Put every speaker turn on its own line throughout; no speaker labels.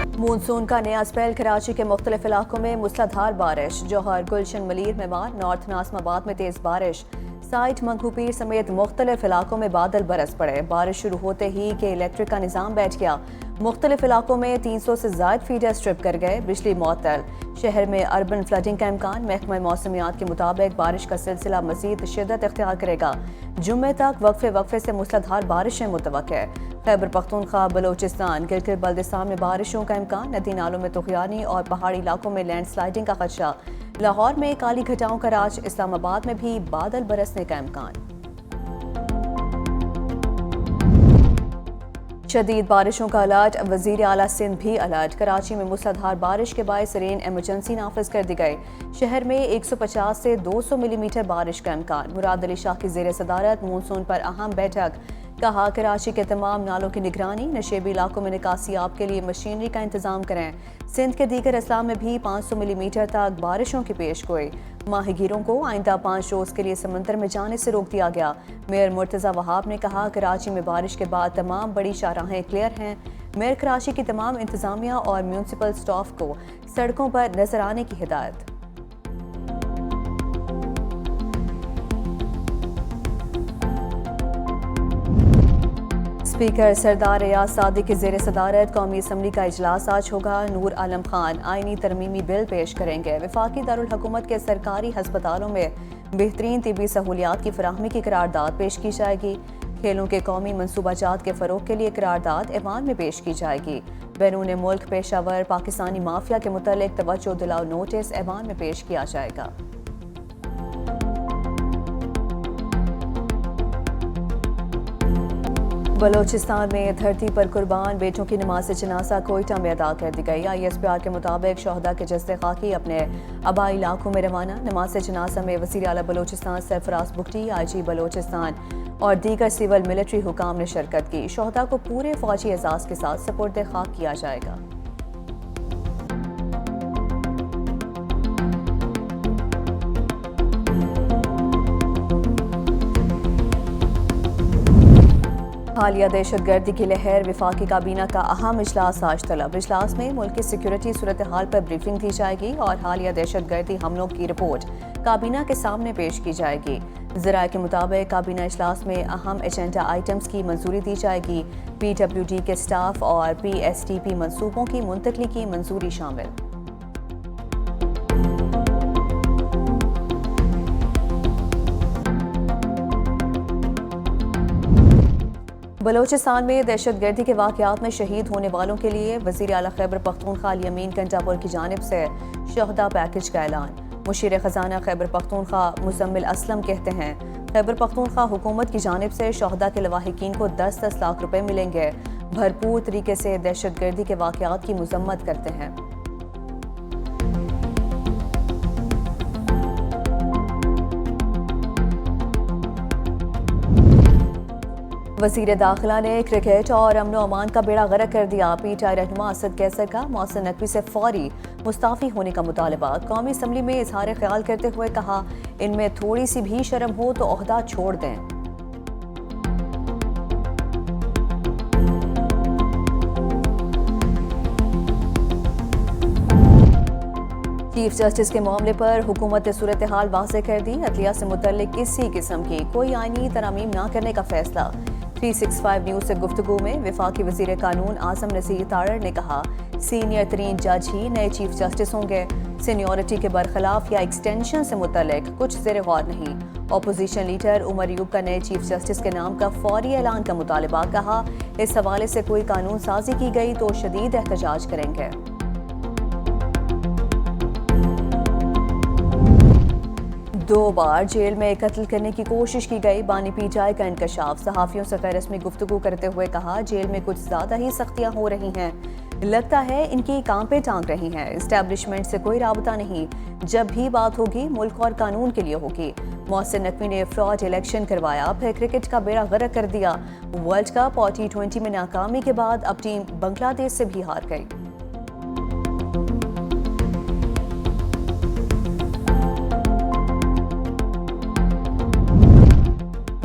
Monsoon का नया spell. Karachi के मुख्तलिफ इलाकों में मूसलाधार बारिश। जौहर, गुलशन, मलीर, मेवात, नॉर्थ नाज़िमाबाद में तेज़ बारिश। साइट, मंगू पीर समेत मुख्तलिफ इलाकों में बादल बरस पड़े। बारिश शुरू होते ही के इलेक्ट्रिक का निज़ाम बैठ गया। मुख्तलिफ इलाकों में 300 से ज़ायद फीडर स्ट्रिप कर गए। बिजली मुअत्तल। शहर में अर्बन फ्लडिंग का इम्कान। महकमा मौसमियात के मुताबिक बारिश का सिलसिला मज़ीद शिद्दत इख्तियार करेगा। जुम्मे तक वक्फे से मूसलाधार बारिशें मुतवक्के। खैबर पख्तूनख्वा, बलोचिस्तान, गिलगित बल्तिस्तान में बारिशों का इम्कान। नदी नालों में तुग़यानी और पहाड़ी इलाकों में लैंड स्लाइडिंग का खदशा। लाहौर में काली घटाओं का राज। इस्लामाबाद में भी बादल बरसने का इम्कान। शदीद बारिशों का अलर्ट। वज़ीर आला सिंध भी अलर्ट। कराची में मूसलाधार बारिश के बायस रेन एमरजेंसी नाफिज कर दी गई। शहर में 150 से 200 मिलीमीटर बारिश का इम्कान। मुराद अली शाह की ज़ेर सदारत मानसून पर अहम बैठक। कहा, कराची के तमाम नालों की निगरानी। नशेबी इलाकों में निकासियाब के लिए मशीनरी का इंतजाम करें। सिंध के दीगर अजला में भी 500 मिलीमीटर तक बारिशों की पेशगोई। माहीगीरों को आइंदा 5 रोज़ के लिए समंदर में जाने से रोक दिया गया। मेयर मुर्तज़ा वहाब ने कहा, कराची में बारिश के बाद तमाम बड़ी शाहराहें क्लियर हैं। मेयर कराची की तमाम इंतजामिया और म्यूनसिपल स्टाफ को सड़कों पर नजर आने की हिदायत। स्पीकर सरदार रियाज सादी की ज़ेर सदारत कौमी असम्बली का इजलास आज होगा। नूर आलम खान आईनी तरमीमी बिल पेश करेंगे। वफाकी दारुल हुकूमत के सरकारी हस्पतालों में बेहतरीन तिबी सहूलियात की फराहमी की करारदाद पेश की जाएगी। खेलों के कौमी मनसूबाजात के फ़रोग के लिए करारदाद ऐवान में पेश की जाएगी। बैरून मुल्क पेशावर पाकिस्तानी माफिया के मुतल्लिक तवज्जो दिलाओ नोटिस ऐवान में पेश किया जाएगा। बलोचिस्तान में धरती पर कुर्बान बेटों की नमाज जनाजा कोयटा में अदा कर दी गई। ISPR के मुताबिक शहदा के जस्ते खाकी अपने आबाई इलाकों में रवाना। नमाज जनाजा में वज़ीर आला बलोचिस्तान सरफराज बुगटी, IG बलोचिस्तान और दीगर सिविल मिलिट्री हुकाम ने शिरकत की। शहदा को पूरे फौजी एजाज़ के साथ सपुर्द खाक किया जाएगा। हालिया दहशत गर्दी की लहर। वफाकी काबीना का अहम इजलास आज तलब। इजलास में मुल्क की सिक्योरिटी सूरत हाल पर ब्रीफिंग दी जाएगी और हालिया दहशत गर्दी हमलों की रिपोर्ट काबीना के सामने पेश की जाएगी। ज़राए के मुताबिक काबीना इजलास में अहम एजेंडा आइटम्स की मंजूरी दी जाएगी। PWD के स्टाफ और PSTP मनसूबों की मुंतकली की मंजूरी शामिल। बलोचिस्तान में दहशत गर्दी के वाक़यात में शहीद होने वालों के लिए वज़ीर आला खैबर पख्तूनख्वा अल यमीन कंटापुर की जानिब से शहदा पैकेज का ऐलान। मुशीर ख़जाना खैबर पख्तूनख्वा मुज़म्मिल असलम कहते हैं, खैबर पख्तूनख्वा हुकूमत की जानिब से शहदा के लवाहिकीन को 10-10 लाख रुपए मिलेंगे। भरपूर तरीके से दहशत गर्दी के वाक़यात की मज़म्मत करते हैं। वज़ीर दाखिला ने क्रिकेट और अमन अमान का बेड़ा गर्क कर दिया। PTI रहनुमा असद कैसर का मोहसिन नकवी से फौरी मुस्ताफ़ी होने का मुतालबा। कौमी असम्बली में इजहार ख्याल करते हुए कहा, इनमें थोड़ी सी भी शर्म हो तो ओहदा छोड़ दें। चीफ जस्टिस के मामले पर हुकूमत ने सूरत हाल वाज़ेह कर दी। अदलिया से मुतल्लिक किसी किस्म की कोई आईनी तरमीम न करने का फैसला। 365 न्यूज़ से गुफ्तगू में वफाकी वज़ीर कानून आज़म नज़ीर तारड़ ने कहा, सीनियर तरीन जज ही नए चीफ जस्टिस होंगे। सीनियरिटी के बरखिलाफ या एक्सटेंशन से मुतल्लिक कुछ ज़ेर गौर नहीं। अपोजिशन लीडर उमर अयूब का नए चीफ जस्टिस के नाम का फौरी ऐलान का मुतालबा। कहा, इस हवाले से कोई कानून साजी की गई तो शदीद एहतजाज करेंगे। दो बार जेल में कत्ल करने की कोशिश की गई। बानी PTI का इंकशाफ। सहाफ़ियों से गैर रस्मी गुफ्तगू करते हुए कहा, जेल में कुछ ज़्यादा ही सख्तियाँ हो रही हैं। लगता है इनकी काम पे टांग रही हैं। इस्टेब्लिशमेंट से कोई राबता नहीं। जब भी बात होगी मुल्क और कानून के लिए होगी। मोहसिन नकवी ने फ्रॉड इलेक्शन करवाया, फिर क्रिकेट का बेड़ा गर्क कर दिया। वर्ल्ड कप और T20 में नाकामी के बाद अब टीम बांग्लादेश से भी हार गई।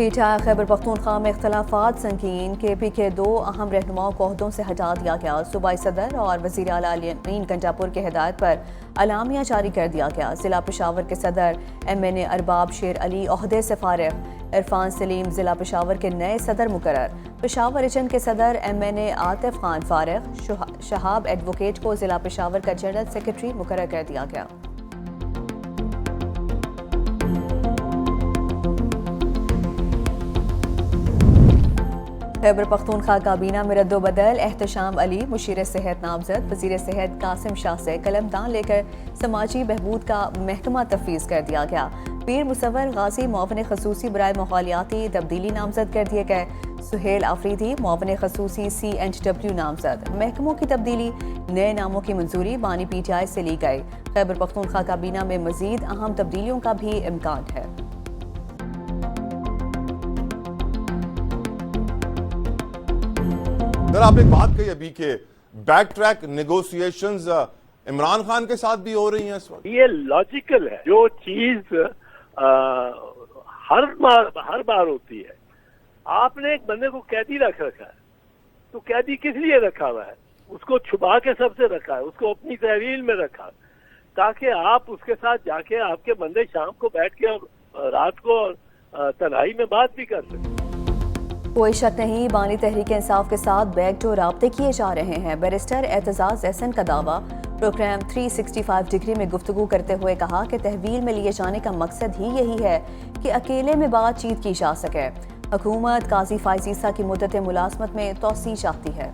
پیٹا خیبر پختونخوا میں اختلافات سنگین کے پی کے 2 اہم رہنماؤں کو عہدوں سے ہٹا دیا گیا. صوبائی صدر اور وزیر اعلیٰ علی امین گھنٹاپور کی ہدایت پر اعلامیہ جاری کر دیا گیا. ضلع پشاور کے صدر MNA ارباب شیر علی عہدے سے فارغ. عرفان سلیم ضلع پشاور کے نئے صدر مقرر. پشاور ریجن کے صدر MNA عاطف خان فارغ. شہاب ایڈوکیٹ کو ضلع پشاور کا جنرل سیکرٹری مقرر کر دیا گیا. خیبر پختونخوا کابینہ میں رد و بدل. احتشام علی مشیر صحت نامزد. وزیر صحت قاسم شاہ سے قلم دان لے کر سماجی بہبود کا محکمہ تفویض کر دیا گیا. پیر مصور غازی معاون خصوصی برائے ماحولیاتی تبدیلی نامزد کر دیے گئے. سہیل آفریدی معاون خصوصی C&W نامزد. محکموں کی تبدیلی. نئے ناموں کی منظوری بانی PTI سے لی گئی. خیبر پختونخوا کابینہ میں مزید اہم تبدیلیوں کا بھی امکان ہے.
سر آپ نے ایک بات کہی ابھی کہ back track negotiations Imran Khan کے ساتھ بھی ہو رہی ہیں اس وقت.
یہ لاجیکل ہے. جو چیز ہر بار ہوتی ہے. آپ نے ایک بندے کو قیدی رکھا ہے تو قیدی کس لیے رکھا ہوا ہے؟ اس کو چھپا کے سب سے رکھا ہے. اس کو اپنی تحویل میں رکھا تاکہ آپ اس کے ساتھ جا کے آپ کے بندے شام کو بیٹھ کے اور رات کو تنہائی میں بات بھی کر سکتے.
کوئی شک نہیں بانی تحریک انصاف کے ساتھ بیک ڈور رابطے کیے جا رہے ہیں. بیرسٹر اعتزاز احسن کا دعویٰ. پروگرام 365 ڈگری میں گفتگو کرتے ہوئے کہا کہ تحویل میں لیے جانے کا مقصد ہی یہی ہے کہ اکیلے میں بات چیت کی جا سکے. حکومت قاضی فائز عیسیٰ کی مدت ملازمت میں توسیع چاہتی ہے.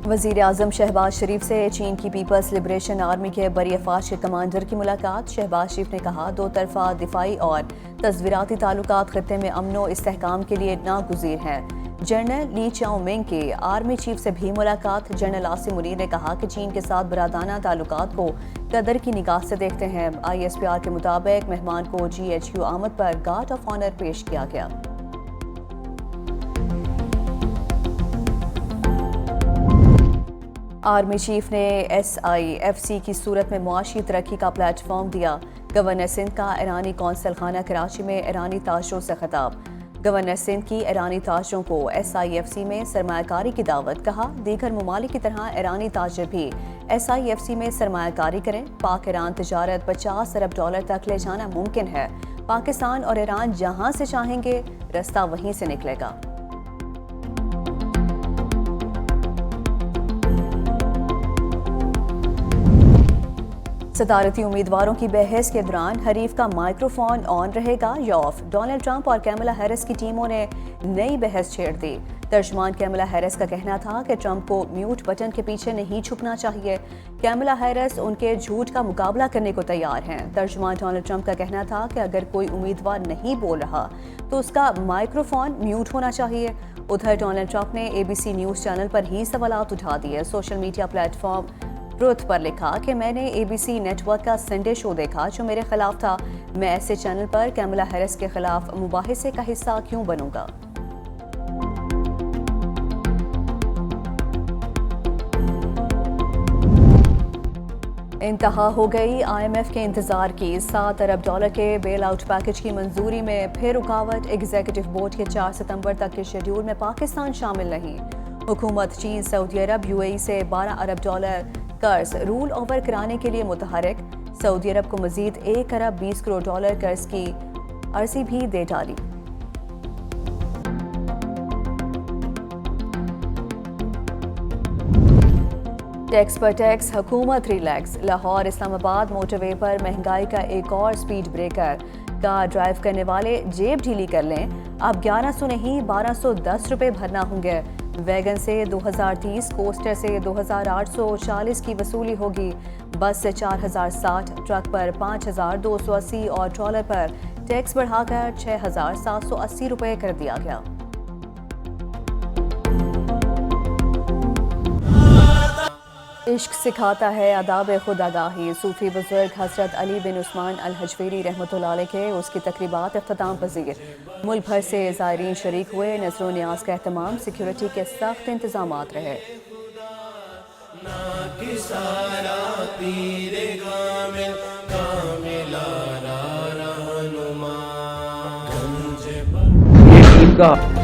وزیر اعظم شہباز شریف سے چین کی پیپلز لبریشن آرمی کے بری افواج کے کمانڈر کی ملاقات. شہباز شریف نے کہا 2 طرفہ دفاعی اور تصویراتی تعلقات خطے میں امن و استحکام کے لیے ناگزیر ہیں. جنرل لی چاؤ منگ کی آرمی چیف سے بھی ملاقات. جنرل عاصم منیر نے کہا کہ چین کے ساتھ برادرانہ تعلقات کو قدر کی نگاہ سے دیکھتے ہیں. ISPR کے مطابق مہمان کو GHQ آمد پر گارڈ آف آنر پیش کیا گیا. آرمی چیف نے SIFC کی صورت میں معاشی ترقی کا پلیٹ فارم دیا. گورنر سندھ کا ایرانی قونصل خانہ کراچی میں ایرانی تاجروں سے خطاب. گورنر سندھ کی ایرانی تاجروں کو SIFC میں سرمایہ کاری کی دعوت. کہا دیگر ممالک کی طرح ایرانی تاجر بھی SIFC میں سرمایہ کاری کریں. پاک ایران تجارت $50 ارب تک لے جانا ممکن ہے. پاکستان اور ایران جہاں سے چاہیں گے رستہ وہیں سے نکلے گا. صدارتی امیدواروں کی بحث کے دوران حریف کا مائکرو فون آن رہے گا یا آف. ڈونلڈ ٹرمپ اور کیملا ہیرس کی ٹیموں نے نئی بحث چھیڑ دی. ترجمان کیملا ہیرس کا کہنا تھا کہ ٹرمپ کو میوٹ بٹن کے پیچھے نہیں چھپنا چاہیے. کیملا ہیرس ان کے جھوٹ کا مقابلہ کرنے کو تیار ہیں. ترجمان ڈونلڈ ٹرمپ کا کہنا تھا کہ اگر کوئی امیدوار نہیں بول رہا تو اس کا مائکرو فون میوٹ ہونا چاہیے. ادھر ڈونلڈ ٹرمپ نے ABC نیوز چینل پر ہی سوالات اٹھا دیے. Social media platform truth پر لکھا کہ میں نے ABC نیٹ ورک کا سنڈے شو دیکھا جو میرے خلاف تھا. میں ایسے چینل پر کیملا ہیرس کے خلاف مباحثے کا حصہ کیوں بنوں گا. انتہا ہو گئی IMF کے انتظار کی. $7 ارب کے بیل آؤٹ پیکج کی منظوری میں پھر رکاوٹ. ایگزیکٹو بورڈ کے 4 ستمبر تک کے شیڈول میں پاکستان شامل نہیں. حکومت چین سعودی عرب UAE سے $12 ارب قرض رول اوور کرانے کے لیے متحرک. سعودی عرب کو مزید $1 ارب 20 کروڑ قرض کی عرضی بھی دے ڈالی. ٹیکس پر ٹیکس حکومت ریلیکس. لاہور اسلام آباد موٹر وے پر مہنگائی کا ایک اور سپیڈ بریکر. کار ڈرائیو کرنے والے جیب ڈھیلی کر لیں. اب 1100 نہیں 1210 روپے بھرنا ہوں گے. ویگن سے 2030, کوسٹر سے 2840 کی وصولی ہوگی. بس سے 4060, ٹرک پر 5280 اور ٹرالر پر ٹیکس بڑھا کر 6780 روپے کر دیا گیا. عشق سکھاتا ہے آداب خود آگاہی. صوفی بزرگ حضرت علی بن عثمان الحجویری رحمۃ اللہ علیہ کے اس کی تقریبات اختتام پذیر. ملک بھر سے زائرین شریک ہوئے. نذر و نیاز کا اہتمام. سیکیورٹی کے سخت انتظامات رہے.
ٹیم کا